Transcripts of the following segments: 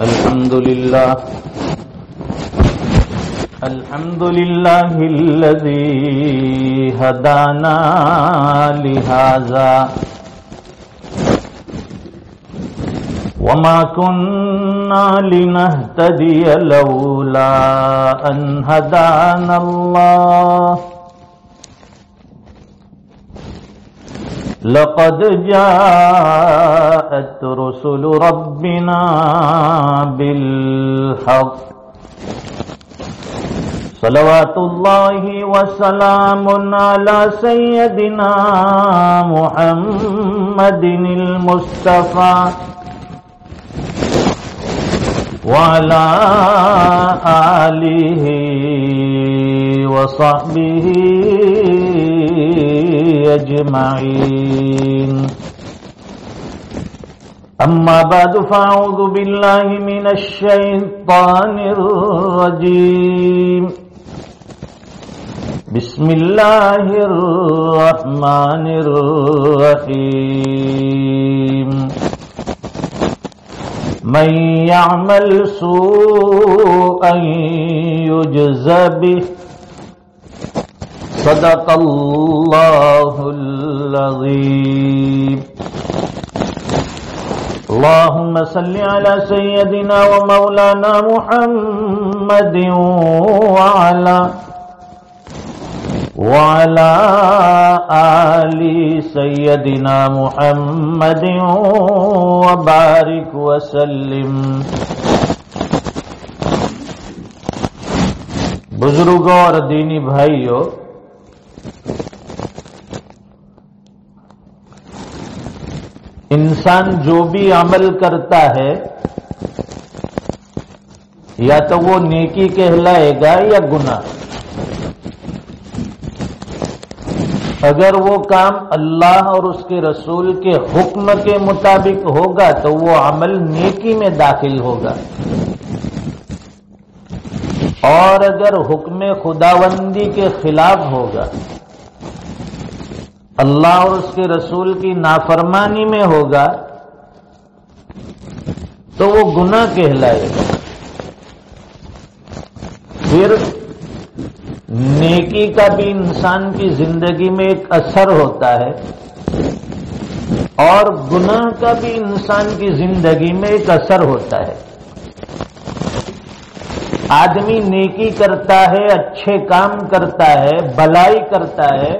الحمد لله الذي هدانا لهذا وما كنا لنهتدي لولا أن هدانا الله لقد جاءت رسل ربنا بالحق صلوات الله وسلام على سيدنا محمد المصطفى وعلى آله وصحبه أجمعين أما بعد فأعوذ بالله من الشيطان الرجيم بسم الله الرحمن الرحيم من يعمل سوءا يجز به صدق الله العظيم اللهم صل على سيدنا ومولانا محمد وعلى آل سيدنا محمد وبارك وسلم. بزرگوں اور دینی بھائیوں، انسان جو بھی عمل کرتا ہے یا تو وہ نیکی کہلائے گا یا گناہ. اگر وہ کام اللہ اور اس کے رسول کے حکم کے مطابق ہوگا تو وہ عمل نیکی میں داخل ہوگا، اور اگر حکم خداوندی کے خلاف ہوگا، اللہ اور اس کے رسول کی نافرمانی میں ہوگا تو وہ گناہ کہلائے گا. پھر نیکی کا بھی انسان کی زندگی میں ایک اثر ہوتا ہے اور گناہ کا بھی انسان کی زندگی میں ایک اثر ہوتا ہے. آدمی نیکی کرتا ہے، اچھے کام کرتا ہے، بھلائی کرتا ہے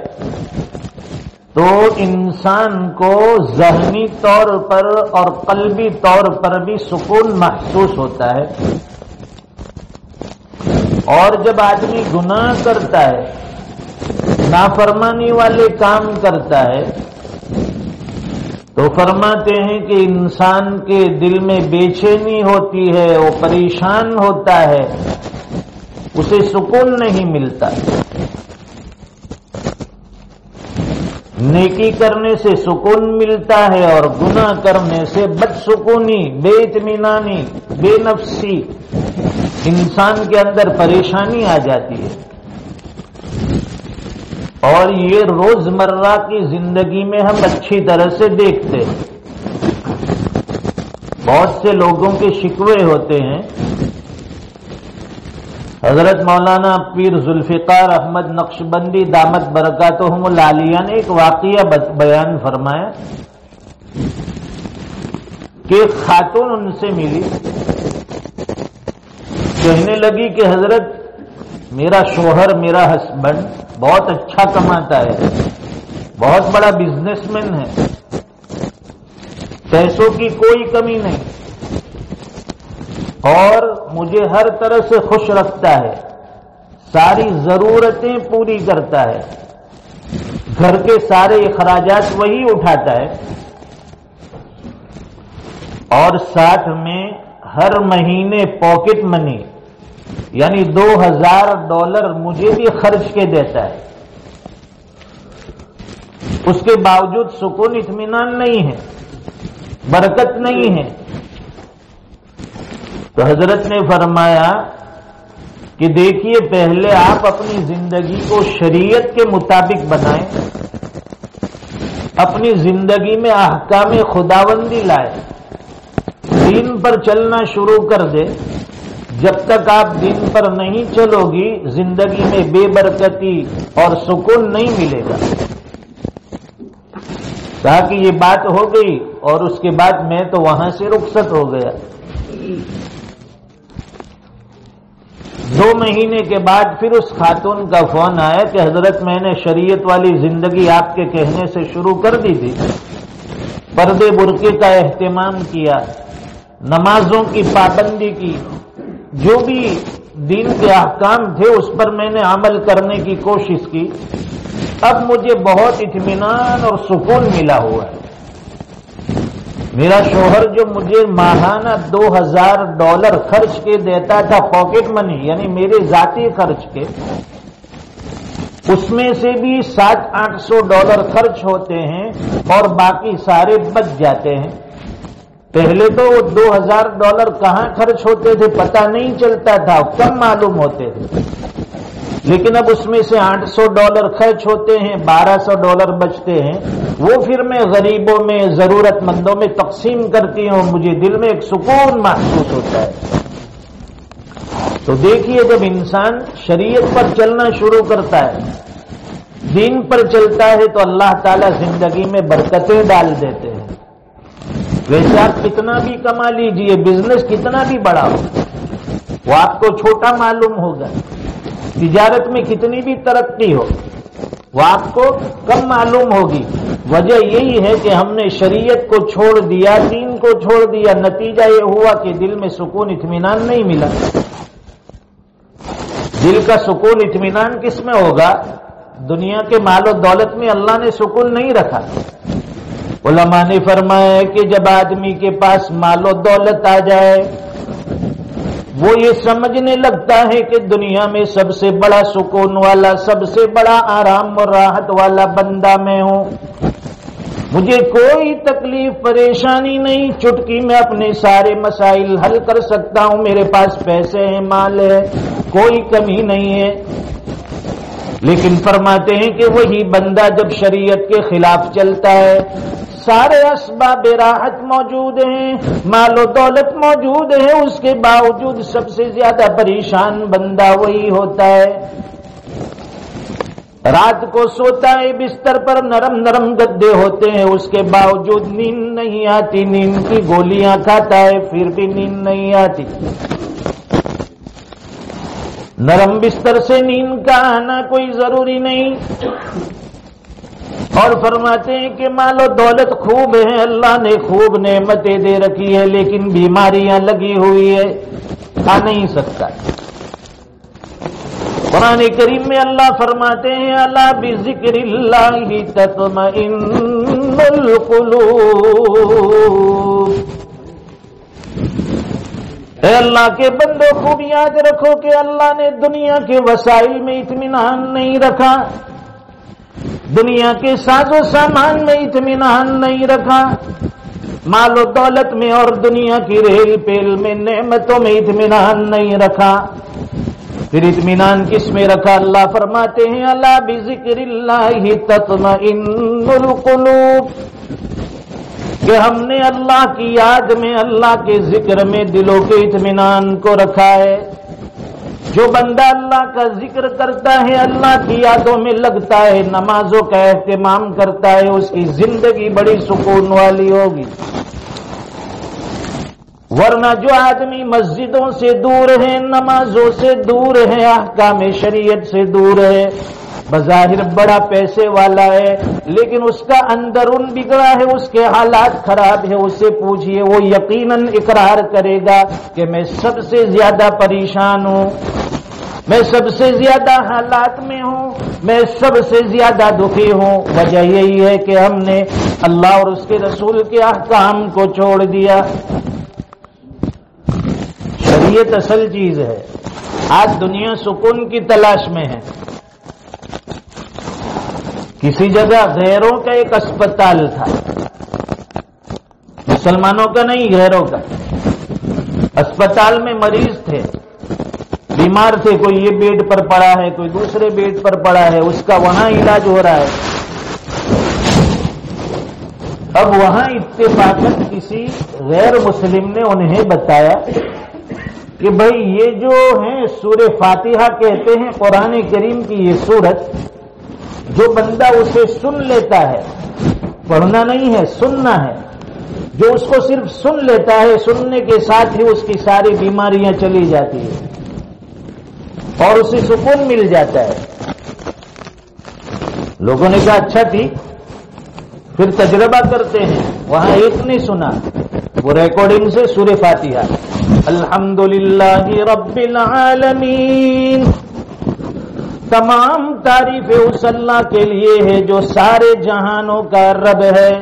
تو انسان کو ذہنی طور پر اور قلبی طور پر بھی سکون محسوس ہوتا ہے. اور جب آدمی گناہ کرتا ہے، نافرمانی والے کام کرتا ہے تو فرماتے ہیں کہ انسان کے دل میں بے چینی ہوتی ہے، وہ پریشان ہوتا ہے، اسے سکون نہیں ملتا. نیکی کرنے سے سکون ملتا ہے اور گناہ کرنے سے بدسکونی، بے اطمینانی، بے نفسی، انسان کے اندر پریشانی آ جاتی ہے. اور یہ روزمرہ کی زندگی میں ہم اچھی طرح سے دیکھتے ہیں. بہت سے لوگوں کے شکوے ہوتے ہیں. حضرت مولانا پیر ذوالفقار احمد نقشبندی دامت برکاتہم العالیہ نے ایک واقعہ بیان فرمایا کہ ایک خاتون ان سے ملی، کہنے لگی کہ حضرت میرا شوہر، میرا ہسبینڈ بہت اچھا کماتا ہے، بہت بڑا بزنس مین ہے، پیسوں کی کوئی کمی نہیں اور مجھے ہر طرح سے خوش رکھتا ہے، ساری ضرورتیں پوری کرتا ہے، گھر کے سارے اخراجات وہی اٹھاتا ہے اور ساتھ میں ہر مہینے پاکٹ منی یعنی $2000 مجھے بھی خرچ کے دیتا ہے. اس کے باوجود سکون اطمینان نہیں ہے، برکت نہیں ہے. تو حضرت نے فرمایا کہ دیکھیے پہلے آپ اپنی زندگی کو شریعت کے مطابق بنائیں، اپنی زندگی میں احکام خداوندی لائیں، دین پر چلنا شروع کر دے. جب تک آپ دین پر نہیں چلو گی زندگی میں بے برکتی اور سکون نہیں ملے گا. کہا کہ یہ بات ہو گئی اور اس کے بعد میں تو وہاں سے رخصت ہو گیا. 2 مہینے کے بعد پھر اس خاتون کا فون آیا کہ حضرت میں نے شریعت والی زندگی آپ کے کہنے سے شروع کر دی تھی. پردے برقعے کا اہتمام کیا، نمازوں کی پابندی کی، جو بھی دین کے احکام تھے اس پر میں نے عمل کرنے کی کوشش کی. اب مجھے بہت اطمینان اور سکون ملا ہوا ہے. میرا شوہر جو مجھے ماہانہ $2000 خرچ کے دیتا تھا، پاکٹ منی یعنی میرے ذاتی خرچ کے، اس میں سے بھی $700-800 خرچ ہوتے ہیں اور باقی سارے بچ جاتے ہیں. پہلے تو وہ $2000 کہاں خرچ ہوتے تھے پتہ نہیں چلتا تھا، کم معلوم ہوتے تھے. لیکن اب اس میں سے $800 خرچ ہوتے ہیں، $1200 بچتے ہیں. وہ پھر میں غریبوں میں، ضرورت مندوں میں تقسیم کرتی ہوں. مجھے دل میں ایک سکون محسوس ہوتا ہے. تو دیکھیے جب انسان شریعت پر چلنا شروع کرتا ہے، دین پر چلتا ہے، تو اللہ تعالیٰ زندگی میں برکتیں ڈال دیتے ہیں. ویسے آپ کتنا بھی کما لیجئے، بزنس کتنا بھی بڑا ہو، وہ آپ کو چھوٹا معلوم ہوگا. تجارت میں کتنی بھی ترقی ہو وہ آپ کو کم معلوم ہوگی. وجہ یہی ہے کہ ہم نے شریعت کو چھوڑ دیا، دین کو چھوڑ دیا. نتیجہ یہ ہوا کہ دل میں سکون اطمینان نہیں ملا. دل کا سکون اطمینان کس میں ہوگا؟ دنیا کے مال و دولت میں اللہ نے سکون نہیں رکھا. علماء نے فرمایا کہ جب آدمی کے پاس مال و دولت آ جائے وہ یہ سمجھنے لگتا ہے کہ دنیا میں سب سے بڑا سکون والا، سب سے بڑا آرام اور راحت والا بندہ میں ہوں. مجھے کوئی تکلیف پریشانی نہیں، چٹکی میں اپنے سارے مسائل حل کر سکتا ہوں. میرے پاس پیسے ہیں، مال ہے، کوئی کمی نہیں ہے. لیکن فرماتے ہیں کہ وہی بندہ جب شریعت کے خلاف چلتا ہے، سارے اسباب راحت موجود ہیں، مال و دولت موجود ہے، اس کے باوجود سب سے زیادہ پریشان بندہ وہی ہوتا ہے. رات کو سوتا ہے بستر پر، نرم نرم گدے ہوتے ہیں، اس کے باوجود نیند نہیں آتی. نیند کی گولیاں کھاتا ہے پھر بھی نیند نہیں آتی. نرم بستر سے نیند کا آنا کوئی ضروری نہیں. اور فرماتے ہیں کہ مال و دولت خوب ہے، اللہ نے خوب نعمتیں دے رکھی ہے، لیکن بیماریاں لگی ہوئی ہے، کھا نہیں سکتا. قرآن کریم میں اللہ فرماتے ہیں الا بذکر اللہ تطمئن القلوب. اے اللہ کے بندو خوب یاد رکھو کہ اللہ نے دنیا کے وسائل میں اطمینان نہیں رکھا، دنیا کے ساز و سامان میں اطمینان نہیں رکھا، مال و دولت میں اور دنیا کی ریل پیل میں نعمتوں میں اطمینان نہیں رکھا. پھر اطمینان کس میں رکھا؟ اللہ فرماتے ہیں الا بذکر اللہ تطمئن القلوب، کہ ہم نے اللہ کی یاد میں، اللہ کے ذکر میں دلوں کے اطمینان کو رکھا ہے. جو بندہ اللہ کا ذکر کرتا ہے، اللہ کی یادوں میں لگتا ہے، نمازوں کا اہتمام کرتا ہے، اس کی زندگی بڑی سکون والی ہوگی. ورنہ جو آدمی مسجدوں سے دور ہے، نمازوں سے دور ہے، احکام شریعت سے دور ہے، بظاہر بڑا پیسے والا ہے لیکن اس کا اندرون بگڑا ہے، اس کے حالات خراب ہے، اسے پوچھئے وہ یقیناً اقرار کرے گا کہ میں سب سے زیادہ پریشان ہوں، میں سب سے زیادہ حالات میں ہوں، میں سب سے زیادہ دکھی ہوں. وجہ یہی ہے کہ ہم نے اللہ اور اس کے رسول کے احکام کو چھوڑ دیا. شریعت اصل چیز ہے. آج دنیا سکون کی تلاش میں ہے. کسی جگہ غیروں کا ایک اسپتال تھا، مسلمانوں کا نہیں، غیروں کا. اسپتال میں مریض تھے، بیمار تھے، کوئی یہ بیڈ پر پڑا ہے، کوئی دوسرے بیڈ پر پڑا ہے، اس کا وہاں علاج ہو رہا ہے. اب وہاں اتفاقاً کسی غیر مسلم نے انہیں بتایا کہ بھائی یہ جو ہیں سورہ فاتحہ کہتے ہیں قرآن کریم کی یہ سورت، جو بندہ اسے سن لیتا ہے، پڑھنا نہیں ہے سننا ہے، جو اس کو صرف سن لیتا ہے، سننے کے ساتھ ہی اس کی ساری بیماریاں چلی جاتی ہیں اور اسے سکون مل جاتا ہے۔ لوگوں نے کہا اچھا ٹھیک، پھر تجربہ کرتے ہیں۔ وہاں ایک نے سنا وہ ریکارڈنگ سے سورہ فاتحہ، الحمدللہ رب العالمین، تمام تعریفیں اس اللہ کے لیے ہے جو سارے جہانوں کا رب ہے،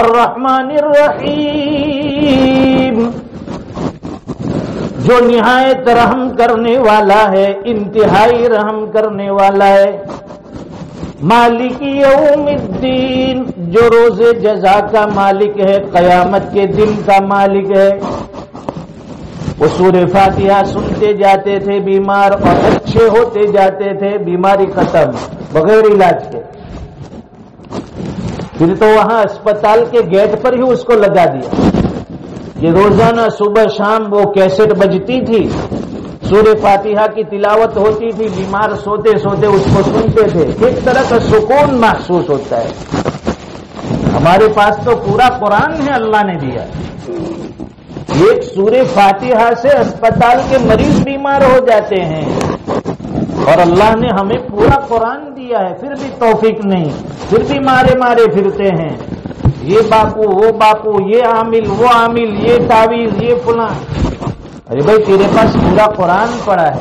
الرحمن الرحیم، جو نہایت رحم کرنے والا ہے، انتہائی رحم کرنے والا ہے، مالک یوم الدین، جو روز جزا کا مالک ہے، قیامت کے دن کا مالک ہے۔ وہ سورہ فاتحہ سنتے جاتے تھے بیمار اور اچھے ہوتے جاتے تھے، بیماری ختم بغیر علاج کے۔ پھر تو وہاں اسپتال کے گیٹ پر ہی اس کو لگا دیا۔ یہ روزانہ صبح شام وہ کیسٹ بجتی تھی، سورہ فاتحہ کی تلاوت ہوتی تھی، بیمار سوتے سوتے اس کو سنتے تھے، ایک طرح کا سکون محسوس ہوتا ہے۔ ہمارے پاس تو پورا قرآن ہے اللہ نے دیا، ایک سورہ فاتحہ سے اسپتال کے مریض بیمار ہو جاتے ہیں، اور اللہ نے ہمیں پورا قرآن دیا ہے، پھر بھی توفیق نہیں، پھر بھی مارے مارے پھرتے ہیں، یہ باپو وہ باپو، یہ عامل وہ عامل، یہ تعویذ یہ فلاں۔ ارے بھائی تیرے پاس پورا قرآن پڑا ہے،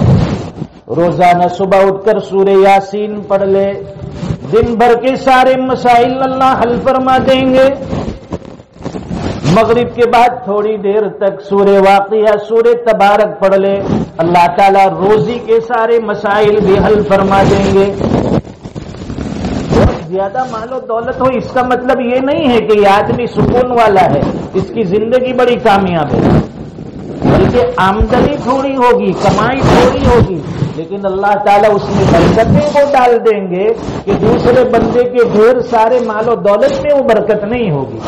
روزانہ صبح اٹھ کر سورہ یاسین پڑھ لے، دن بھر کے سارے مسائل اللہ حل فرما دیں گے۔ مغرب کے بعد تھوڑی دیر تک سورہ واقعہ سورہ تبارک پڑھ لے، اللہ تعالیٰ روزی کے سارے مسائل بھی حل فرما دیں گے۔ بہت زیادہ مال و دولت ہو اس کا مطلب یہ نہیں ہے کہ یہ آدمی سکون والا ہے، اس کی زندگی بڑی کامیاب ہے، بلکہ آمدنی تھوڑی ہوگی، کمائی تھوڑی ہوگی، لیکن اللہ تعالیٰ اس میں برکتیں وہ ڈال دیں گے کہ دوسرے بندے کے ڈھیر سارے مال و دولت میں وہ برکت نہیں ہوگی۔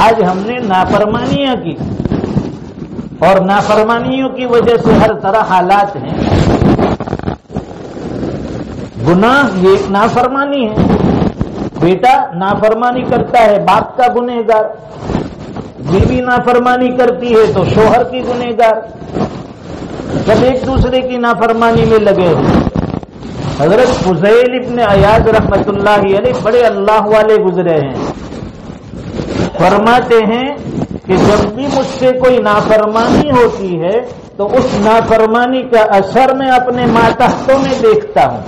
آج ہم نے نافرمانیاں کی، اور نافرمانیوں کی وجہ سے ہر طرح حالات ہیں۔ گناہ یہ ایک نافرمانی ہے، بیٹا نافرمانی کرتا ہے باپ کا گنہگار، بیوی نافرمانی کرتی ہے تو شوہر کی گنہگار، سب ایک دوسرے کی نافرمانی میں لگے ہوئے۔ حضرت فضیل ابن عیاض رحمت اللہ علیہ بڑے اللہ والے گزرے ہیں، فرماتے ہیں کہ جب بھی مجھ سے کوئی نافرمانی ہوتی ہے تو اس نافرمانی کا اثر میں اپنے ماتحتوں میں دیکھتا ہوں۔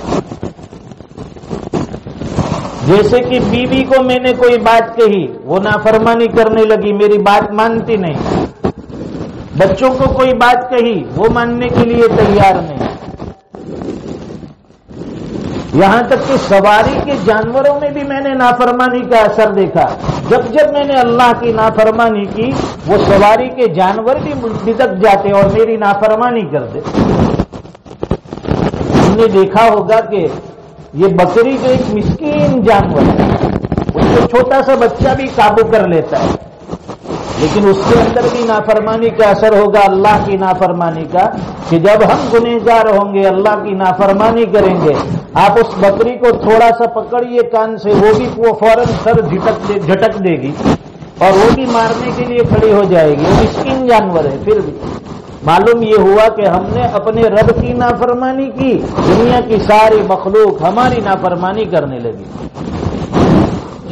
جیسے کہ بیوی کو میں نے کوئی بات کہی، وہ نافرمانی کرنے لگی، میری بات مانتی نہیں، بچوں کو کوئی بات کہی، وہ ماننے کے لیے تیار نہیں، یہاں تک کہ سواری کے جانوروں میں بھی میں نے نافرمانی کا اثر دیکھا۔ جب جب میں نے اللہ کی نافرمانی کی، وہ سواری کے جانور بھی بدک جاتے اور میری نافرمانی کرتے۔ ہم نے دیکھا ہوگا کہ یہ بکری جو ایک مسکین جانور ہے، اس کو چھوٹا سا بچہ بھی قابو کر لیتا ہے، لیکن اس کے اندر بھی نافرمانی کا اثر ہوگا، اللہ کی نافرمانی کا، کہ جب ہم گنہگار ہوں گے، اللہ کی نافرمانی کریں گے، آپ اس بکری کو تھوڑا سا پکڑیے کان سے، وہ فوراً سر جھٹک دے گی اور وہ بھی مارنے کے لیے کھڑی ہو جائے گی، وہ مسکین جانور ہے۔ پھر بھی معلوم یہ ہوا کہ ہم نے اپنے رب کی نافرمانی کی، دنیا کی ساری مخلوق ہماری نافرمانی کرنے لگی۔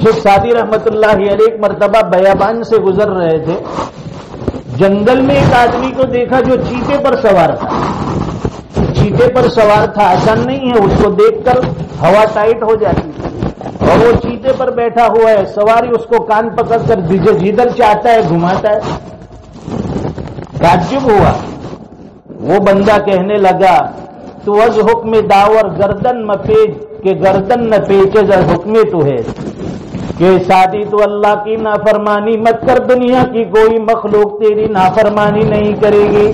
شیخ سعدی رحمت اللہ علیہ ایک مرتبہ بیابان سے گزر رہے تھے، جنگل میں ایک آدمی کو دیکھا جو چیتے پر سوار تھا، چیتے پر سوار تھا، آسان نہیں ہے، اس کو دیکھ کر ہوا ٹائٹ ہو جاتی ہے، اور وہ چیتے پر بیٹھا ہوا ہے، سواری اس کو کان پکڑ کر جدھر چاہتا ہے گھماتا ہے۔ تعجب ہوا، وہ بندہ کہنے لگا تو از حکم داور گردن مپیج کہ گردن نہ پیچز از حکم تو ہے، کہ سادی تو اللہ کی نافرمانی مت کر، دنیا کی کوئی مخلوق تیری نافرمانی نہیں کرے گی۔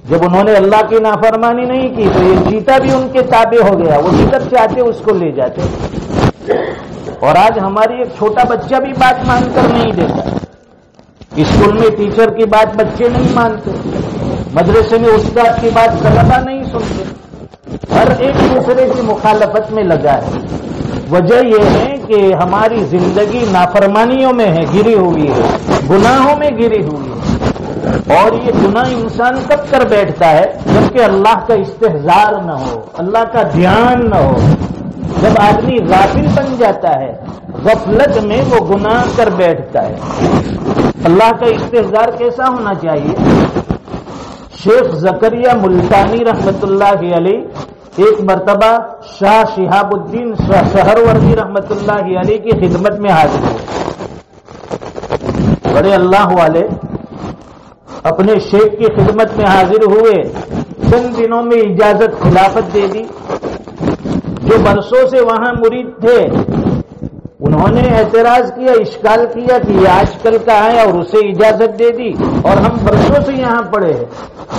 جب انہوں نے اللہ کی نافرمانی نہیں کی تو یہ چیتا بھی ان کے تابع ہو گیا، وہ جدھر چاہتے اس کو لے جاتے۔ اور آج ہماری ایک چھوٹا بچہ بھی بات مان کر نہیں دیتا، اسکول میں ٹیچر کی بات بچے نہیں مانتے، مدرسے میں استاد کی بات طلبہ نہیں سنتے، ہر ایک دوسرے کی مخالفت میں لگا ہے۔ وجہ یہ ہے کہ ہماری زندگی نافرمانیوں میں ہے، گری ہوئی ہے، گناہوں میں گری ہوئی ہے۔ اور یہ گناہ انسان کب کر بیٹھتا ہے؟ جبکہ اللہ کا استحضار نہ ہو، اللہ کا دھیان نہ ہو۔ جب آدمی غافل بن جاتا ہے، غفلت میں وہ گناہ کر بیٹھتا ہے۔ اللہ کا استحضار کیسا ہونا چاہیے؟ شیخ زکریا ملتانی رحمت اللہ علیہ ایک مرتبہ شاہ شہاب الدین سہروردی رحمت اللہ علیہ کی خدمت میں حاضر ہوئے۔ بڑے اللہ والے اپنے شیخ کی خدمت میں حاضر ہوئے، چند دنوں میں اجازت خلافت دے دی۔ جو برسوں سے وہاں مرید تھے انہوں نے اعتراض کیا، اشکال کیا کہ یہ آج کل کا ہے اور اسے اجازت دے دی اور ہم برسوں سے یہاں پڑے ہیں،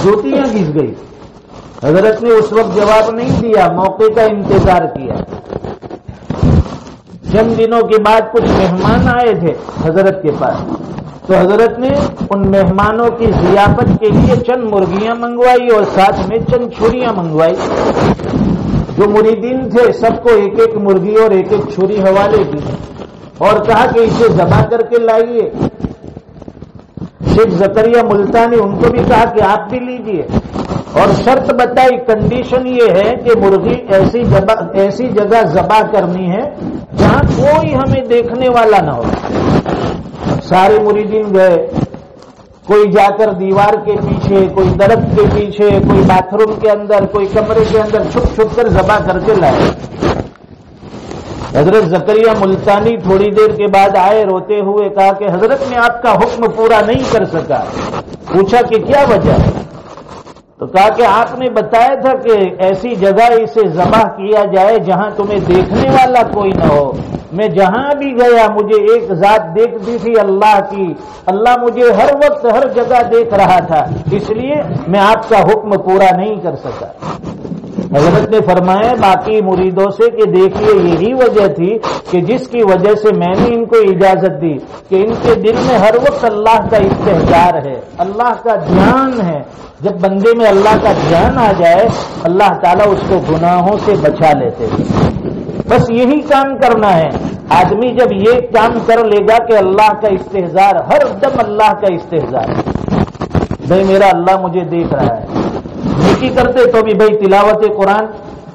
جوتیاں گھس گئی۔ حضرت نے اس وقت جواب نہیں دیا، موقع کا انتظار کیا۔ چند دنوں کے بعد کچھ مہمان آئے تھے حضرت کے پاس، تو حضرت نے ان مہمانوں کی ضیافت کے لیے چند مرغیاں منگوائی اور ساتھ میں چند چھریاں منگوائی۔ جو مریدین تھے سب کو ایک ایک مرغی اور ایک ایک چھری حوالے کی اور کہا کہ اسے ذبح کر کے لائیے۔ شیخ زکریا ملتانی ان کو بھی کہا کہ آپ بھی لیجئے، اور شرط بتائی، کنڈیشن یہ ہے کہ مرغی ایسی جگہ ذبح کرنی ہے جہاں کوئی ہمیں دیکھنے والا نہ ہو۔ سارے مریدین گئے، کوئی جا کر دیوار کے پیچھے، کوئی درخت کے پیچھے، کوئی باتھ روم کے اندر، کوئی کمرے کے اندر چھپ چھپ کر ذبح کر کے لائے۔ حضرت زکریا ملتانی تھوڑی دیر کے بعد آئے روتے ہوئے، کہا کہ حضرت میں آپ کا حکم پورا نہیں کر سکا۔ پوچھا کہ کیا وجہ؟ تو کہا کہ آپ نے بتایا تھا کہ ایسی جگہ اسے ذبح کیا جائے جہاں تمہیں دیکھنے والا کوئی نہ ہو۔ میں جہاں بھی گیا مجھے ایک ذات دیکھتی تھی، اللہ کی۔ اللہ مجھے ہر وقت ہر جگہ دیکھ رہا تھا، اس لیے میں آپ کا حکم پورا نہیں کر سکا۔ حضرت نے فرمایا باقی مریدوں سے کہ دیکھیے یہی وجہ تھی کہ جس کی وجہ سے میں نے ان کو اجازت دی کہ ان کے دل میں ہر وقت اللہ کا استحضار ہے، اللہ کا دھیان ہے۔ جب بندے میں اللہ کا دھیان آ جائے اللہ تعالیٰ اس کو گناہوں سے بچا لیتے ہیں۔ بس یہی کام کرنا ہے۔ آدمی جب یہ کام کر لے گا کہ اللہ کا استحضار، ہر دم اللہ کا استحضار، بھائی میرا اللہ مجھے دیکھ رہا ہے۔ نیکی کرتے تو بھی بھائی تلاوت قرآن،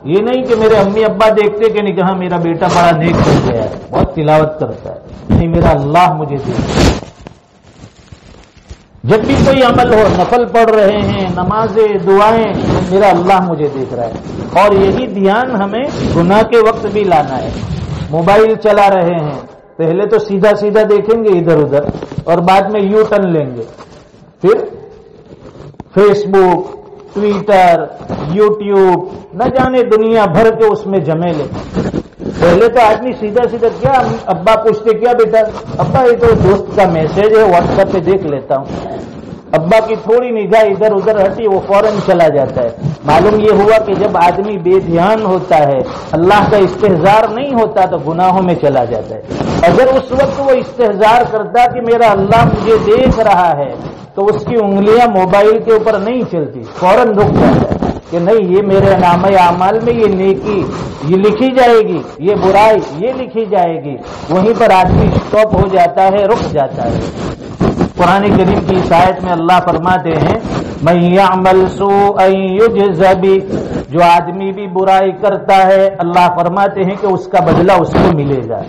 یہ نہیں کہ میرے امی ابا دیکھتے کہ نہیں کہا میرا بیٹا بڑا نیک ہو گیا ہے، بہت تلاوت کرتا ہے، نہیں میرا اللہ مجھے دیکھ رہا ہے۔ جب بھی کوئی عمل ہو، نفل پڑھ رہے ہیں، نمازیں، دعائیں، میرا اللہ مجھے دیکھ رہا ہے۔ اور یہی دھیان ہمیں گناہ کے وقت بھی لانا ہے۔ موبائل چلا رہے ہیں، پہلے تو سیدھا سیدھا دیکھیں گے ادھر ادھر اور بعد میں یو ٹرن لیں گے، پھر فیس بک، ٹویٹر، یوٹیوب، نہ جانے دنیا بھر کے اس میں جمیلے۔ پہلے تو آدمی سیدھا سیدھا کیا، ابا پوچھتے کیا بیٹا، ابا یہ تو دوست کا میسج ہے واٹس ایپ پہ دیکھ لیتا ہوں۔ ابا کی تھوڑی نگاہ ادھر ادھر ہٹی وہ فوراً چلا جاتا ہے۔ معلوم یہ ہوا کہ جب آدمی بے دھیان ہوتا ہے، اللہ کا استحضار نہیں ہوتا تو گناہوں میں چلا جاتا ہے۔ اگر اس وقت وہ استحضار کرتا کہ میرا اللہ مجھے دیکھ رہا ہے تو اس کی انگلیاں موبائل کے اوپر نہیں چلتی، فوراً رک جاتا ہے کہ نہیں یہ میرے نامہ اعمال میں یہ نیکی یہ لکھی جائے گی، یہ برائی یہ لکھی جائے گی۔ وہیں پر آدمی اسٹاپ ہو جاتا ہے، رک جاتا ہے۔ قرآن کریم کی اس آیت میں اللہ فرماتے ہیں من یعمل سوءا یجز بہ، جو آدمی بھی برائی کرتا ہے اللہ فرماتے ہیں کہ اس کا بدلہ اس کو ملے گا۔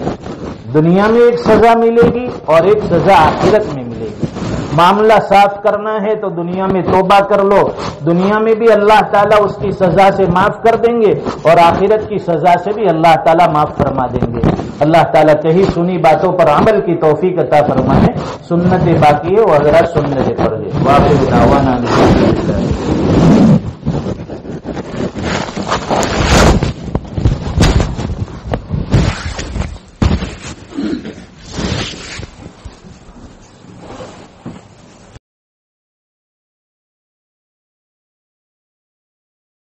دنیا میں ایک سزا ملے گی اور ایک سزا آخرت میں ملے گی۔ معاملہ صاف کرنا ہے تو دنیا میں توبہ کر لو، دنیا میں بھی اللہ تعالیٰ اس کی سزا سے معاف کر دیں گے اور آخرت کی سزا سے بھی اللہ تعالیٰ معاف فرما دیں گے۔ اللہ تعالیٰ کہیں سنی باتوں پر عمل کی توفیق عطا فرمائے۔ سنت باقی ہے وہ حضرات سنت پڑھ لے۔